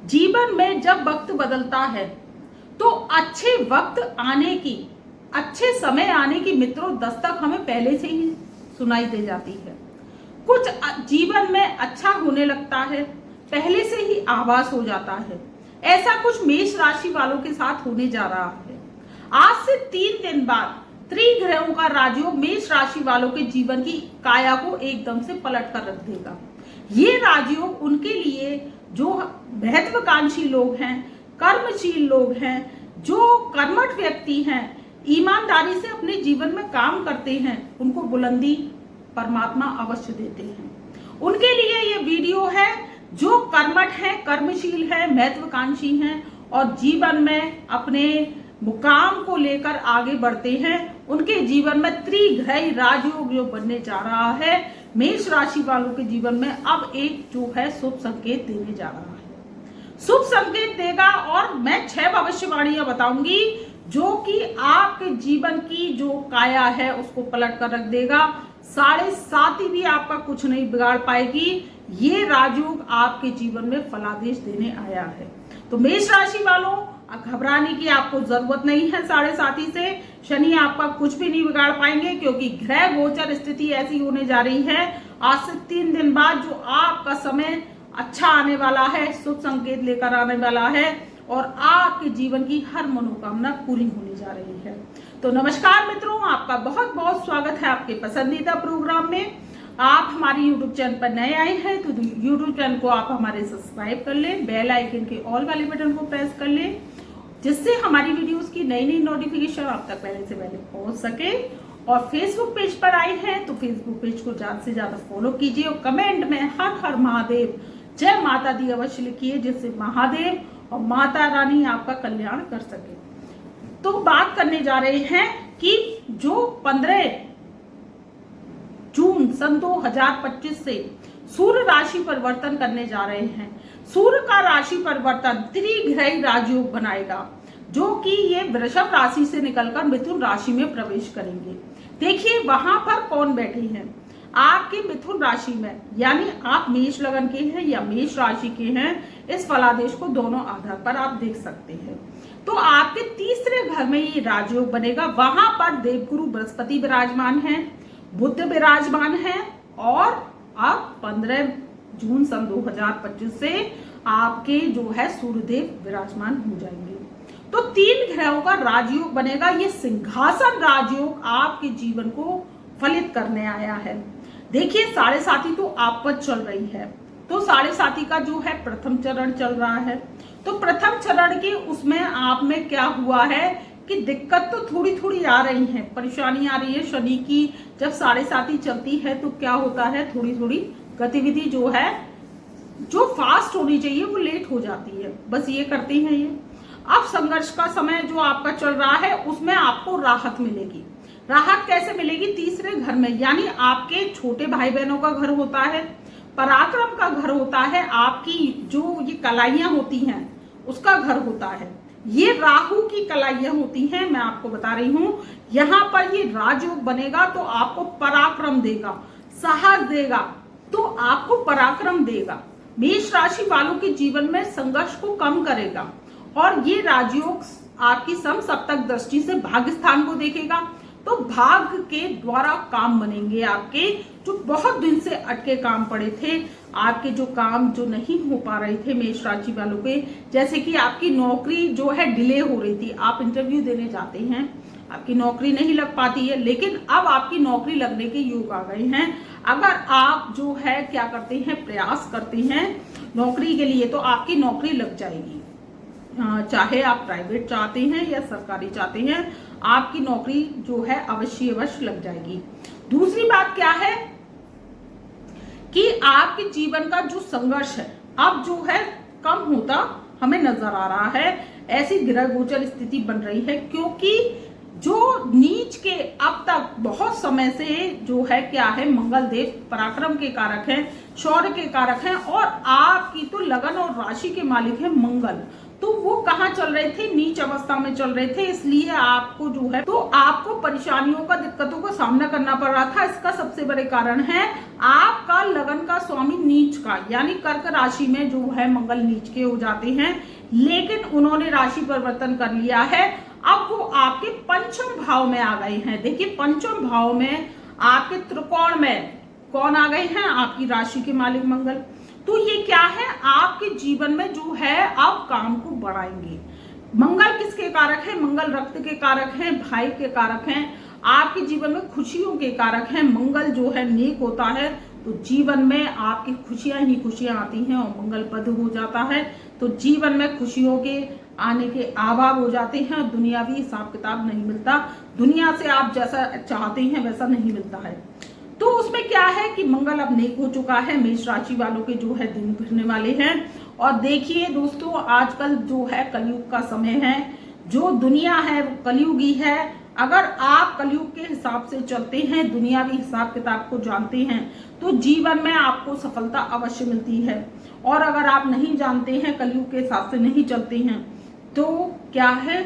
जीवन में जब वक्त बदलता है तो अच्छे वक्त आने की, अच्छे समय आने की मित्रों दस्तक हमें पहले से ही सुनाई दे जाती है। कुछ जीवन में अच्छा होने लगता है, पहले से ही आभास हो जाता है। ऐसा कुछ मेष राशि वालों के साथ होने जा रहा है। आज से 3 दिन बाद त्रिग्रहों का राजयोग मेष राशि वालों के जीवन की काया को एकदम से पलट कर रख देगा। ये राजयोग उनके लिए जो महत्वाकांक्षी लोग हैं, कर्मशील लोग हैं, जो कर्मठ व्यक्ति हैं, ईमानदारी से अपने जीवन में काम करते हैं, उनको बुलंदी परमात्मा अवश्य देते हैं। उनके लिए ये वीडियो है जो कर्मठ हैं, कर्मशील हैं, महत्वाकांक्षी हैं और जीवन में अपने मुकाम को लेकर आगे बढ़ते हैं। उनके जीवन में त्रिग्रही राजयोग जो बनने जा रहा है मेष राशि वालों के जीवन में अब एक जो है शुभ संकेत देने जा रहा है, शुभ संकेत देगा। और मैं 6 भविष्यवाणियां बताऊंगी जो कि आपके जीवन की जो काया है उसको पलट कर रख देगा। 7.5 भी आपका कुछ नहीं बिगाड़ पाएगी। ये राजयोग आपके जीवन में फलादेश देने आया है। तो मेष राशि वालों घबराने की आपको जरूरत नहीं है। 7.5 से शनि आपका कुछ भी नहीं बिगाड़ पाएंगे क्योंकि ग्रह गोचर स्थिति ऐसी होने जा रही है। आज से 3 दिन बाद जो आपका समय अच्छा आने वाला है, शुभ संकेत लेकर आने वाला है और आपके जीवन की हर मनोकामना पूरी होने जा रही है। तो नमस्कार मित्रों, आपका बहुत बहुत स्वागत है आपके पसंदीदा प्रोग्राम में। आप हमारे YouTube चैनल पर नए आए हैं तो YouTube चैनल को आप हमारे सब्सक्राइब कर लें, बेल आइकन के ऑल वाले बटन को प्रेस कर लें जिससे हमारी वीडियोस की नई नई नोटिफिकेशन आप तक पहले से पहले पहुंच सके। और फेसबुक पेज पर आए हैं तो फेसबुक पेज को ज्यादा से ज्यादा फॉलो कीजिए और कमेंट में हर हर महादेव, जय माता दी अवश्य लिखिए जिससे महादेव और माता रानी आपका कल्याण कर सके। तो बात करने जा रहे हैं कि जो 15 जून सन 2025 से सूर्य राशि परिवर्तन करने जा रहे हैं। सूर्य का राशि परिवर्तन त्रिग्रही राजयोग बनाएगा जो कि ये वृषभ राशि से निकलकर मिथुन राशि में प्रवेश करेंगे। देखिए वहां पर कौन बैठे हैं आपके मिथुन राशि में, यानी आप मेष लगन के हैं या मेष राशि के हैं। इस फलादेश को दोनों आधार पर आप देख सकते हैं। तो आपके तीसरे घर में ये राजयोग बनेगा। वहां पर देवगुरु बृहस्पति विराजमान है, बुध विराजमान है और अब 15 जून सन 2025 से आपके जो है सूर्यदेव विराजमान हो जाएंगे। तो 3 ग्रहों का राजयोग बनेगा। ये सिंहासन राजयोग आपके जीवन को फलित करने आया है। देखिए 7.5 तो आप पर चल रही है, तो 7.5 का जो है प्रथम चरण चल रहा है। तो प्रथम चरण के उसमें आप में क्या हुआ है कि दिक्कत तो थोड़ी थोड़ी आ रही है, परेशानी आ रही है। शनि की जब 7.5 चलती है तो क्या होता है, थोड़ी थोड़ी गतिविधि जो है जो फास्ट होनी चाहिए वो लेट हो जाती है, बस ये करती हैं ये। अब संघर्ष का समय जो आपका चल रहा है उसमें आपको राहत मिलेगी। राहत कैसे मिलेगी? तीसरे घर में, यानी आपके छोटे भाई बहनों का घर होता है, पराक्रम का घर होता है, आपकी जो ये कलाइयां होती हैं उसका घर होता है। ये राहु की कलाइयां होती हैं, मैं आपको बता रही हूं। यहां पर ये राजयोग बनेगा तो आपको पराक्रम देगा, साहस देगा, तो आपको पराक्रम देगा। मेष राशि वालों के जीवन में संघर्ष को कम करेगा और ये राजयोग आपकी समसप्तक दृष्टि से भाग्य स्थान को देखेगा। तो भाग्य के द्वारा काम बनेंगे आपके, जो बहुत दिन से अटके काम पड़े थे, आपके जो काम जो नहीं हो पा रहे थे मेष राशि वालों के, जैसे कि आपकी नौकरी जो है डिले हो रही थी, आप इंटरव्यू देने जाते हैं, आपकी नौकरी नहीं लग पाती है, लेकिन अब आपकी नौकरी लगने के योग आ गए हैं। अगर आप जो है क्या करते हैं, प्रयास करते हैं नौकरी के लिए तो आपकी नौकरी लग जाएगी। चाहे आप प्राइवेट चाहते हैं या सरकारी चाहते हैं, आपकी नौकरी जो है अवश्य लग जाएगी। दूसरी बात क्या है कि आपके जीवन का जो संघर्ष है अब जो है कम होता हमें नजर आ रहा है। ऐसी ग्रह गोचर स्थिति बन रही है क्योंकि जो नीच के अब तक बहुत समय से जो है क्या है, मंगल देव पराक्रम के कारक हैं, शौर्य के कारक हैं और आपकी तो लगन और राशि के मालिक है मंगल। तो वो कहाँ चल रहे थे, नीच अवस्था में चल रहे थे, इसलिए आपको जो है तो आपको परेशानियों का, दिक्कतों का सामना करना पड़ रहा था। इसका सबसे बड़े कारण है आपका लगन का स्वामी नीच का, यानी कर्क राशि में जो है मंगल नीच के हो जाते हैं, लेकिन उन्होंने राशि परिवर्तन कर लिया है। अब वो आपके पंचम भाव में आ गए हैं। देखिए पंचम भाव में आपके त्रिकोण में कौन आ गए हैं, आपकी राशि के मालिक मंगल। तो ये क्या है, आपके जीवन में जो है आप काम को बढ़ाएंगे। मंगल किसके कारक है, मंगल रक्त के कारक हैं, भाई के कारक हैं, आपके जीवन में खुशियों के कारक हैं। मंगल जो है नेक होता है तो जीवन में आपकी खुशियां ही खुशियां आती हैं, और मंगल पद हो जाता है तो जीवन में खुशियों के आने के आभाव हो जाते हैं। दुनियावी हिसाब किताब नहीं मिलता, दुनिया से आप जैसा चाहते हैं वैसा नहीं मिलता है। तो उसमें क्या है कि मंगल अब नेक हो चुका है, मेष राशि वालों के जो है दिन फिरने वाले हैं। और देखिए दोस्तों, आजकल जो है कलयुग का समय है, जो दुनिया है वो कलयुगी है। अगर आप कलयुग के हिसाब से चलते हैं, दुनियावी हिसाब किताब को जानते हैं, तो जीवन में आपको सफलता अवश्य मिलती है। और अगर आप नहीं जानते हैं, कलयुग के हिसाब से नहीं चलते हैं, तो क्या है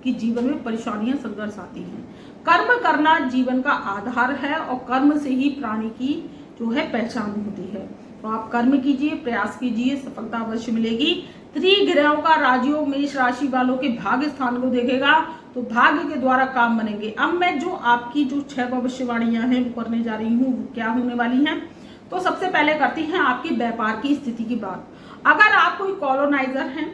कि जीवन में परेशानियां, संघर्ष आती हैं। कर्म करना जीवन का आधार है, और कर्म से ही प्राणी की जो है पहचान होती है। तो आप कर्म कीजिए, प्रयास कीजिए, सफलता अवश्य मिलेगी। त्रिग्रहों का राजयोग मेष राशि वालों के भाग्य स्थान को देखेगा, तो भाग्य के द्वारा काम बनेंगे। अब मैं जो आपकी जो 6 भविष्यवाणियां हैं वो करने जा रही हूँ, वो क्या होने वाली हैं। तो सबसे पहले करती हैं आपकी व्यापार की स्थिति की बात। अगर आप कोई कॉलोनाइजर हैं,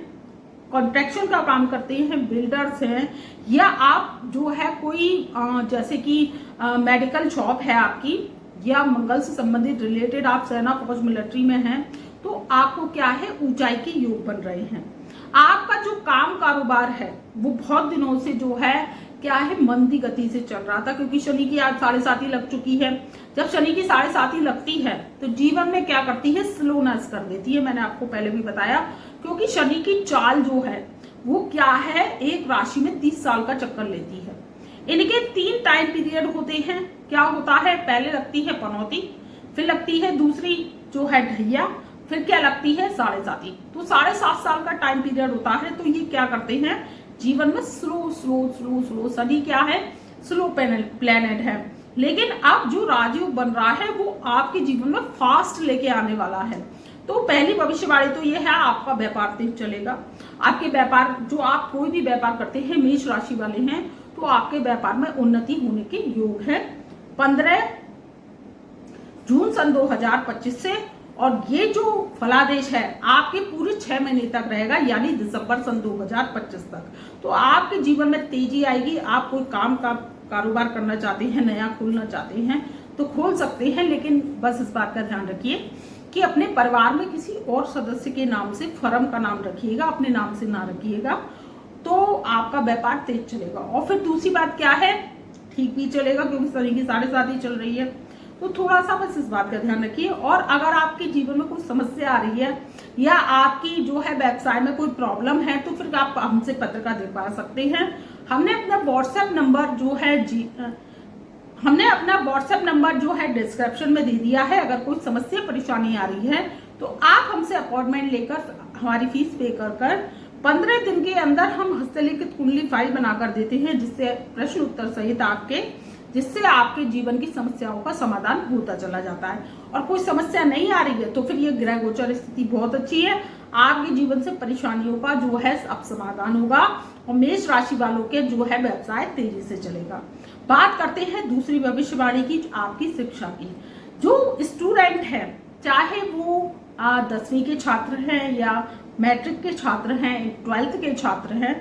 कॉन्ट्रैक्शन का काम करते हैं, बिल्डर्स हैं, या आप जो है कोई जैसे कि मेडिकल शॉप है आपकी, या मंगल से संबंधित रिलेटेड आप सेना फौज मिलिट्री में हैं, तो आपको क्या है ऊंचाई के योग बन रहे हैं। आपका जो काम कारोबार है वो बहुत दिनों से जो है क्या है मंदी गति से चल रहा था, क्योंकि शनि की आज 7.5 लग चुकी है। जब शनि की 7.5 लगती है तो जीवन में क्या करती है, स्लोनेस कर देती है। मैंने आपको पहले भी बताया, क्योंकि शनि की चाल जो है वो क्या है, एक राशि में 30 साल का चक्कर लेती है। इनके 3 टाइम पीरियड होते हैं। क्या होता है, पहले लगती है पनौती, फिर लगती है दूसरी जो है ढैया, फिर क्या लगती है 7.5। तो 7.5 साल का टाइम पीरियड होता है। तो ये क्या करते हैं, जीवन में slow slow slow slow, Shani क्या है, स्लो प्लेनेट है। लेकिन अब जो राजयोग बन रहा है वो आपके जीवन में फास्ट लेके आने वाला है। तो पहली भविष्यवाणी तो ये है, आपका व्यापार तेज चलेगा। आपके व्यापार, जो आप कोई भी व्यापार करते हैं, मेष राशि वाले हैं, तो आपके व्यापार में उन्नति होने के योग है 15 जून सन 2025 से। और ये जो फलादेश है आपके पूरे 6 महीने तक रहेगा, यानी दिसंबर सन 2025 तक। तो आपके जीवन में तेजी आएगी। आप कोई काम का कारोबार करना चाहते हैं, नया खोलना चाहते हैं तो खोल सकते हैं, लेकिन बस इस बात का ध्यान रखिए कि अपने परिवार में किसी और सदस्य के नाम से फर्म का नाम रखिएगा, अपने नाम से ना रखिएगा, तो आपका व्यापार तेज चलेगा। और फिर दूसरी बात क्या है, ठीक भी चलेगा, क्योंकि शनि की 7.5 चल रही है। तो थोड़ा सा बस इस बात का ध्यान रखिए। और अगर आपके जीवन में कोई समस्या आ रही है, या आपकी जो है व्यवसाय में कोई प्रॉब्लम है, तो फिर आप हमसे पत्रिका दिखवा सकते हैं। हमने अपना व्हाट्सएप नंबर जो है डिस्क्रिप्शन में दे दिया है। अगर कोई समस्या परेशानी आ रही है तो आप हमसे अपॉइंटमेंट लेकर हमारी फीस पे कर 15 दिन के अंदर हम हस्तलिखित कुंडली फाइल बनाकर देते हैं, जिससे प्रश्न उत्तर सहित जिससे आपके जीवन की समस्याओं का समाधान होता चला जाता है। और कोई समस्या नहीं आ रही है तो फिर ये ग्रह गोचर स्थिति बहुत अच्छी है, आपके जीवन से परेशानियों का जो है अब समाधान होगा, और मेष राशि वालों के जो है व्यवसाय तेजी से चलेगा। बात करते हैं दूसरी भविष्यवाणी की, आपकी शिक्षा की। जो स्टूडेंट है, चाहे वो 10वीं के छात्र हैं, या मैट्रिक के छात्र हैं, 12th के छात्र हैं,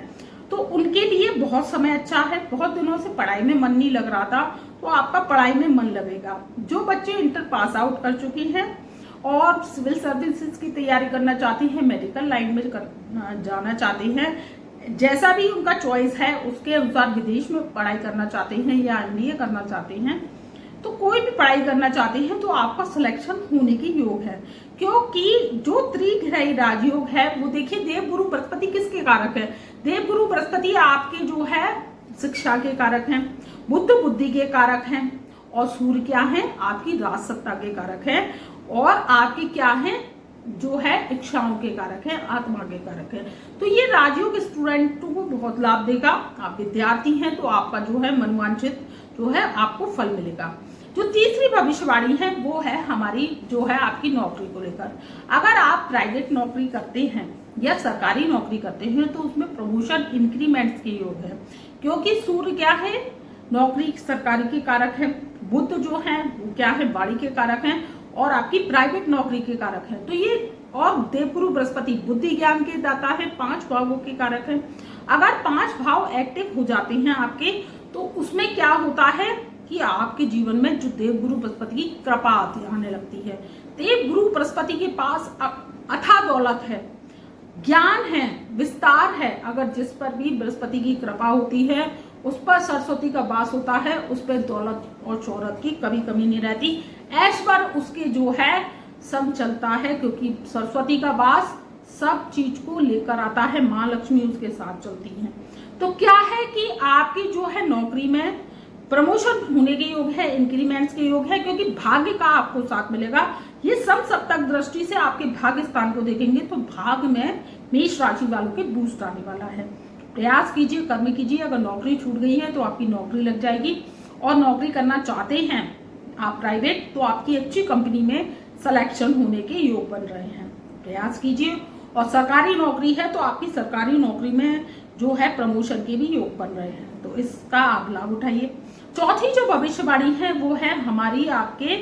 तो उनके लिए बहुत समय अच्छा है। बहुत दिनों से पढ़ाई में मन नहीं लग रहा था, तो आपका पढ़ाई में मन लगेगा। जो बच्चे इंटर पास आउट कर चुके हैं और सिविल सर्विसेज की तैयारी करना चाहते हैं, मेडिकल लाइन में जाना चाहते हैं, जैसा भी उनका चॉइस है उसके अनुसार विदेश में पढ़ाई करना चाहते हैं या MBA करना चाहते हैं, तो कोई भी पढ़ाई करना चाहते हैं तो आपका सिलेक्शन होने की योग है। क्योंकि जो त्रिग्रही राजयोग है वो देखिए, देवगुरु बृहस्पति किसके कारक है, देवगुरु बृहस्पति आपके जो है शिक्षा के कारक हैं, बुद्ध बुद्धि के कारक हैं, और सूर्य क्या है, आपकी राजसत्ता के कारक है, और आपके क्या है, जो है इच्छाओं के कारक है, आत्मा के कारक है। तो ये राजयोग स्टूडेंटों को बहुत लाभ देगा। आप विद्यार्थी हैं तो आपका जो है मनोवांछित जो है आपको फल मिलेगा। जो तीसरी भविष्यवाणी है वो है हमारी जो है आपकी नौकरी को लेकर। अगर आप प्राइवेट नौकरी करते हैं या सरकारी नौकरी करते हैं तो उसमें प्रमोशन इंक्रीमेंट्स के योग है, क्योंकि सूर्य क्या है, नौकरी सरकारी के कारक है। बुध जो है वो क्या है, वाणी के कारक हैं और आपकी प्राइवेट नौकरी के कारक हैं। तो ये और देवगुरु बृहस्पति बुद्धि ज्ञान के दाता है, 5 भावों के कारक हैं। अगर 5 भाव एक्टिव हो जाते हैं आपके तो उसमें क्या होता है कि आपके जीवन में जो देवगुरु बृहस्पति की कृपा आने लगती है। देवगुरु बृहस्पति के पास अथाह दौलत है, ज्ञान है, विस्तार है। अगर जिस पर भी बृहस्पति की कृपा होती है उस पर सरस्वती का वास होता है, उस पर दौलत और शोहरत की कभी कमी नहीं रहती। ऐश्वर्य उसके जो है सब चलता है, क्योंकि सरस्वती का वास सब चीज को लेकर आता है, माँ लक्ष्मी उसके साथ चलती हैं। तो क्या है कि आपकी जो है नौकरी में प्रमोशन होने के योग है, इंक्रीमेंट्स के योग है, क्योंकि भाग्य का आपको साथ मिलेगा। ये सप्तक दृष्टि से आपके भाग्य स्थान को देखेंगे तो भाग्य में मेष राशि वालों के बूस्ट आने वाला है। प्रयास कीजिए, कर्म कीजिए। अगर नौकरी छूट गई है तो आपकी नौकरी लग जाएगी, और नौकरी करना चाहते हैं आप प्राइवेट तो आपकी अच्छी कंपनी में सिलेक्शन होने के योग बन रहे हैं। प्रयास कीजिए। और सरकारी नौकरी है तो आपकी सरकारी नौकरी में जो है प्रमोशन के भी योग बन रहे हैं, तो इसका आप लाभ उठाइए। चौथी जो भविष्यवाणी है वो है हमारी आपके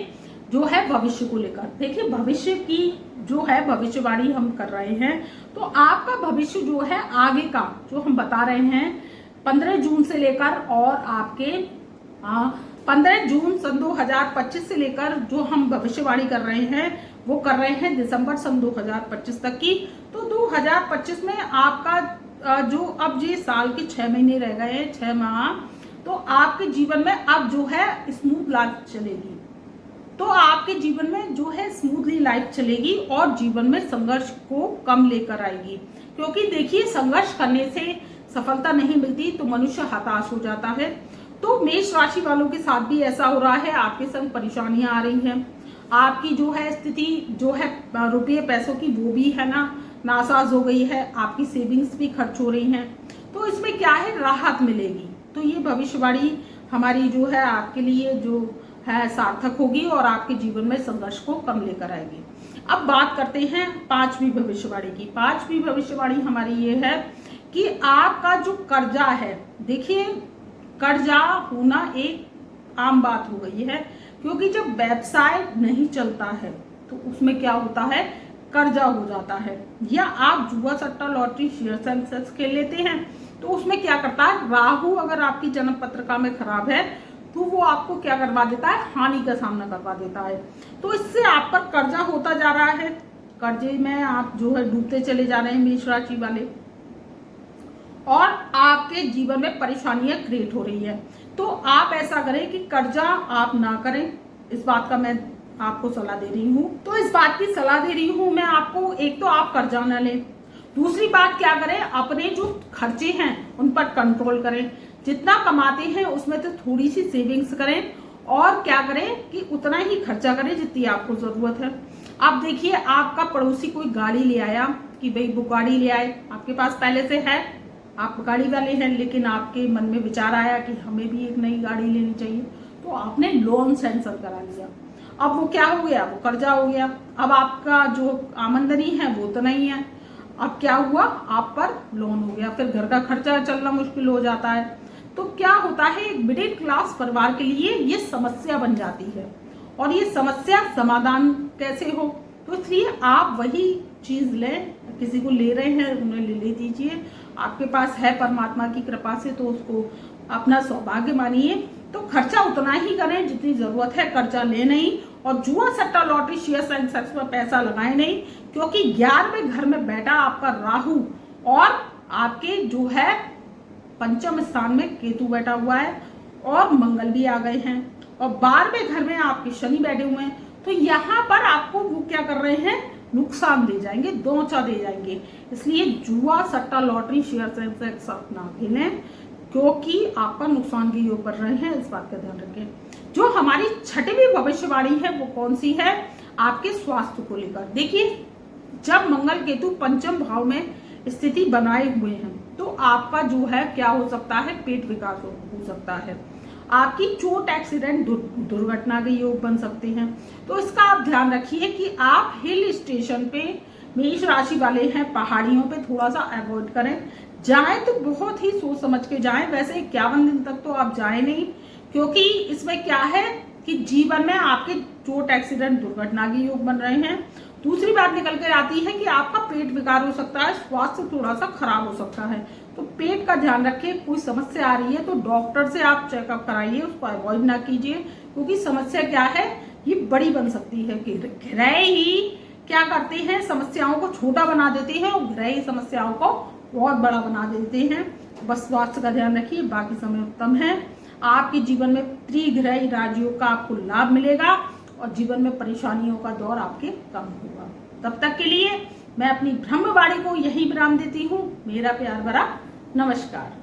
जो है भविष्य को लेकर। देखिए भविष्य की जो है भविष्यवाणी हम कर रहे हैं तो आपका भविष्य जो है आगे का जो हम बता रहे हैं 15 जून से लेकर, और आपके 15 जून सन 2025 से लेकर जो हम भविष्यवाणी कर रहे हैं वो कर रहे हैं दिसंबर सन 2025 तक की। तो 2025 में आपका जो अब ये साल के 6 महीने रह गए हैं, 6 माह, तो आपके जीवन में अब जो है स्मूथ लाइफ चलेगी। तो आपके जीवन में जो है स्मूथली लाइफ चलेगी और जीवन में संघर्ष को कम लेकर आएगी, क्योंकि देखिए संघर्ष करने से सफलता नहीं मिलती तो मनुष्य हताश हो जाता है। तो मेष राशि वालों के साथ भी ऐसा हो रहा है, आपके संग परेशानियां आ रही हैं, आपकी जो है स्थिति जो है रुपये पैसों की वो भी है ना नासाज हो गई है, आपकी सेविंग्स भी खर्च हो रही हैं, तो इसमें क्या है राहत मिलेगी। तो ये भविष्यवाणी हमारी जो है आपके लिए जो है सार्थक होगी और आपके जीवन में संघर्ष को कम लेकर आएगी। अब बात करते हैं 5वीं भविष्यवाणी की। 5वीं भविष्यवाणी हमारी ये है कि आपका जो कर्जा है, देखिए कर्जा होना एक आम बात हो गई है, क्योंकि जब व्यवसाय नहीं चलता है तो उसमें क्या होता है कर्जा हो जाता है। या आप जुआ सट्टा लॉटरी शेयर सेंसेस खेल लेते हैं तो उसमें क्या करता है राहु अगर आपकी जन्म पत्रिका में खराब है तो वो आपको क्या करवा देता है हानि का सामना करवा देता है। तो इससे आप पर कर्जा होता जा रहा है, कर्जे में आप जो है डूबते चले जा रहे हैं मेष राशि वाले, और आपके जीवन में परेशानियां क्रिएट हो रही है। तो आप ऐसा करें कि कर्जा आप ना करें, इस बात का मैं आपको सलाह दे रही हूँ। तो इस बात की सलाह दे रही हूँ मैं आपको, एक तो आप कर्जा ना लें, दूसरी बात क्या करें अपने जो खर्चे हैं उन पर कंट्रोल करें, जितना कमाते हैं उसमें तो थोड़ी सी सेविंग्स करें, और क्या करें कि उतना ही खर्चा करें जितनी आपको जरूरत है। आप देखिए आपका पड़ोसी कोई गाड़ी ले आया कि भाई वो गाड़ी ले आए, आपके पास पहले से है, आप गाड़ी वाले हैं, लेकिन आपके मन में विचार आया कि हमें भी एक नई गाड़ी लेनी चाहिए, तो आपने लोन सैंक्शन करा लिया। अब वो क्या हो गया, वो कर्जा हो गया। अब आपका जो आमदनी है वो तो नहीं है, अब क्या हुआ आप पर लोन हो गया, फिर घर का खर्चा चलना मुश्किल हो जाता है। तो क्या होता है एक मिडिल क्लास परिवार के लिए ये समस्या बन जाती है, और ये समस्या समाधान कैसे हो, तो इसलिए आप वही चीज लें, किसी को ले रहे हैं उन्हें ले दीजिए, आपके पास है परमात्मा की कृपा से तो उसको अपना सौभाग्य मानिए। तो खर्चा उतना ही करें जितनी जरूरत है, कर्जा ले नहीं, और जुआ सट्टा लॉटरी शेयर सेंसेक्स पर पैसा लगाए नहीं, क्योंकि 11वें घर में बैठा आपका राहु और आपके जो है पंचम स्थान में केतु बैठा हुआ है और मंगल भी आ गए हैं, और 12वें घर में आपके शनि बैठे हुए हैं। तो यहाँ पर आपको वो क्या कर रहे हैं नुकसान दे जाएंगे, दोंचा दे जाएंगे। इसलिए जुआ सट्टा लॉटरी शेयर सेंसेक्स ना खेलें, क्योंकि आपका नुकसान के योग बढ़ रहे हैं, इस बात का ध्यान रखें। जो हमारी 6वीं भविष्यवाणी है वो कौन सी है, आपके स्वास्थ्य को लेकर। देखिए जब मंगल केतु पंचम भाव में स्थिति बनाए हुए हैं तो आपका जो है क्या हो सकता है, पेट विकार हो सकता है। आपकी चोट, एक्सीडेंट, दुर्घटना के योग बन सकते हैं। तो इसका आप ध्यान रखिए कि आप हिल स्टेशन पे, मेष राशि वाले हैं, पहाड़ियों पे थोड़ा सा अवॉइड करें। जाएं तो बहुत ही सोच समझ के जाएं। वैसे 51 दिन तक तो आप जाएं नहीं, क्योंकि इसमें क्या है कि जीवन में आपके चोट, एक्सीडेंट, दुर्घटना के योग बन रहे हैं। दूसरी बात निकल कर आती है कि आपका पेट विकार हो सकता है, स्वास्थ्य थोड़ा सा खराब हो सकता है। तो पेट का ध्यान रखिए। कोई समस्या आ रही है तो डॉक्टर से आप चेकअप कराइए, उसको अवॉइड ना कीजिए, क्योंकि समस्या क्या है, ये बड़ी बन सकती है। कि ग्रह ही क्या करते हैं, समस्याओं को छोटा बना देते हैं और ग्रह ही समस्याओं को बहुत बड़ा बना देते हैं। बस स्वास्थ्य का ध्यान रखिए, बाकी समय उत्तम है। आपके जीवन में त्रिग्रही राजयोग का आपको लाभ मिलेगा और जीवन में परेशानियों का दौर आपके कम होगा। तब तक के लिए मैं अपनी ब्रह्मवाणी को यही विराम देती हूँ। मेरा प्यार भरा नमस्कार।